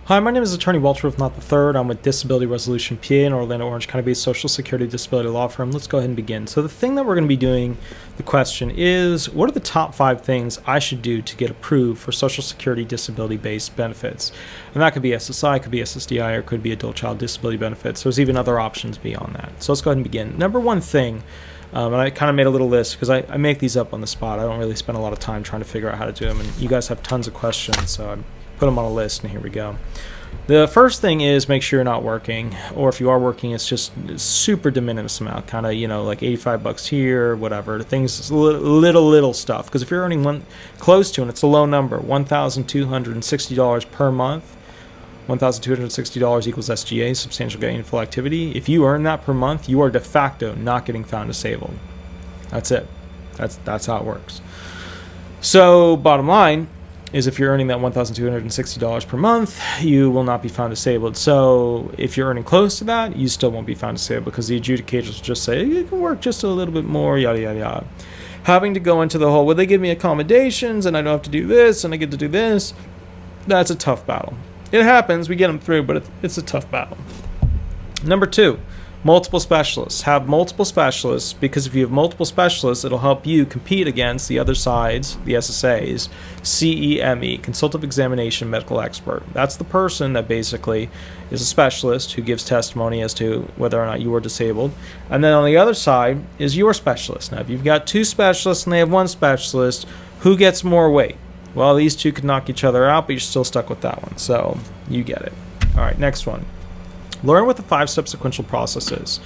Hi, my name is Attorney Walter Rudolph Hnot III. I'm with Disability Resolution PA, an Orlando, Orange County-based Social Security disability law firm. Let's go ahead and begin. So the thing that we're going to be doing, the question is, what are the top 5 things I should do to get approved for Social Security disability-based benefits? And that could be SSI, could be SSDI, or could be adult child disability benefits. There's even other options beyond that. So let's go ahead and begin. Number one thing, and I kind of made a little list because I make these up on the spot. I don't really spend a lot of time trying to figure out how to do them. And you guys have tons of questions, so I put them on a list, and here we go. The first thing is make sure you're not working, or if you are working, it's just super de minimis amount, kind of, like $85 here, whatever. Things, little stuff. Because if you're earning close to, and it's a low number, $1,260 per month, $1,260 equals SGA, substantial gainful activity. If you earn that per month, you are de facto not getting found disabled. That's it. That's how it works. So bottom line is, if you're earning that $1,260 per month, you will not be found disabled. So if you're earning close to that, you still won't be found disabled, because the adjudicators will just say, you can work just a little bit more, yada, yada, yada. Having to go into the whole, well, they give me accommodations, and I don't have to do this, and I get to do this, that's a tough battle. It happens, we get them through, but it's a tough battle. Number 2. Multiple specialists. Have multiple specialists, because if you have multiple specialists, it'll help you compete against the other sides, the SSAs, CEME, Consultative Examination Medical Expert. That's the person that basically is a specialist who gives testimony as to whether or not you are disabled. And then on the other side is your specialist. Now, if you've got 2 specialists and they have 1 specialist, who gets more weight? Well, these 2 could knock each other out, but you're still stuck with that one. So you get it. All right, next one. Learn what the 5-step sequential process is.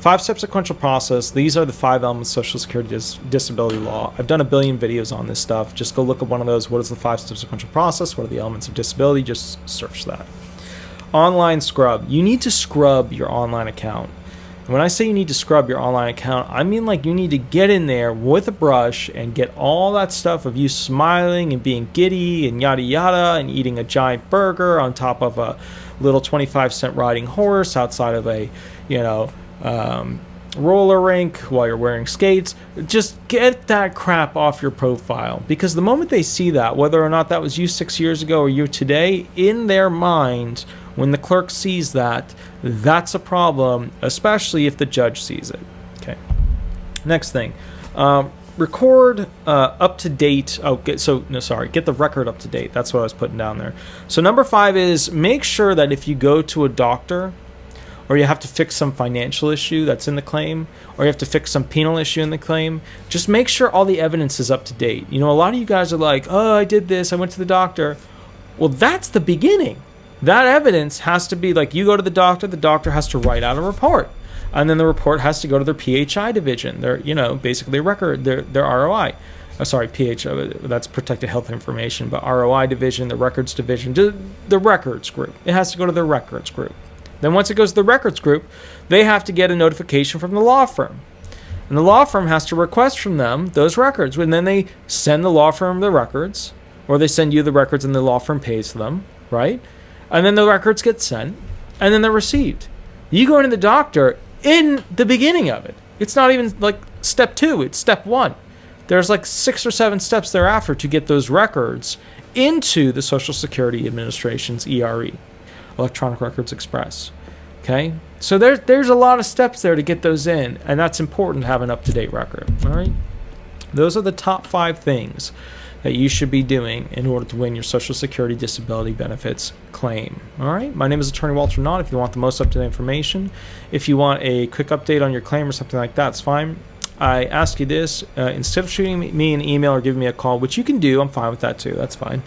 5-step sequential process, these are the 5 elements of Social Security disability law. I've done a billion videos on this stuff. Just go look at one of those. What is the 5-step sequential process? What are the elements of disability? Just search that. Online scrub. You need to scrub your online account. And when I say you need to scrub your online account, I mean like you need to get in there with a brush and get all that stuff of you smiling and being giddy and yada yada and eating a giant burger on top of a little 25-cent riding horse outside of a, roller rink while you're wearing skates. Just get that crap off your profile, because the moment they see that, whether or not that was you 6 years ago or you today, in their mind, when the clerk sees that, that's a problem, especially if the judge sees it. Okay. Next thing, record up to date. Get the record up to date. That's what I was putting down there. So number 5 is make sure that if you go to a doctor, or you have to fix some financial issue that's in the claim, or you have to fix some penal issue in the claim, just make sure all the evidence is up to date. A lot of you guys are like, oh, I did this, I went to the doctor. Well, that's the beginning. That evidence has to be like, you go to the doctor has to write out a report. And then the report has to go to their PHI division, their, basically record, their ROI. PHI, that's protected health information, but ROI division, the records division, the records group. It has to go to their records group. Then once it goes to the records group, they have to get a notification from the law firm. And the law firm has to request from them those records. And then they send the law firm the records, or they send you the records and the law firm pays for them, right? And then the records get sent, and then they're received. You go into the doctor in the beginning of it. It's not even like step 2, it's step 1. There's like 6 or 7 steps thereafter to get those records into the Social Security Administration's ERE, Electronic Records Express. Okay? So there's a lot of steps there to get those in, and that's important to have an up-to-date record. All right? Those are the top 5 things that you should be doing in order to win your Social Security disability benefits claim. All right? My name is Attorney Walter Hnot. If you want the most up-to-date information, if you want a quick update on your claim or something like that, it's fine. I ask you this, instead of shooting me an email or giving me a call, which you can do, I'm fine with that too, that's fine.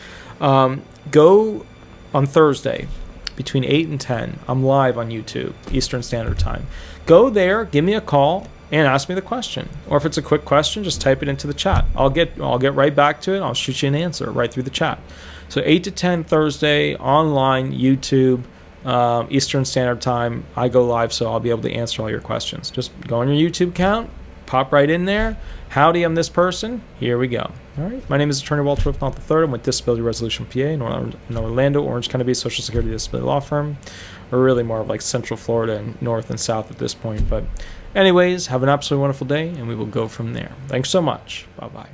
Go on Thursday between 8 and 10. I'm live on YouTube, Eastern Standard Time. Go there, give me a call, and ask me the question. Or if it's a quick question, just type it into the chat. I'll get right back to it. I'll shoot you an answer right through the chat. So 8 to 10 Thursday, online, YouTube, Eastern Standard Time. I go live, so I'll be able to answer all your questions. Just go on your YouTube account, pop right in there. Howdy, I'm this person. Here we go. All right. My name is Attorney Walter Rudolph Hnot III. I'm with Disability Resolution PA, in Orlando, Orange County-based Social Security disability law firm. We're really more of like Central Florida and North and South at this point. But anyways, have an absolutely wonderful day, and we will go from there. Thanks so much. Bye-bye.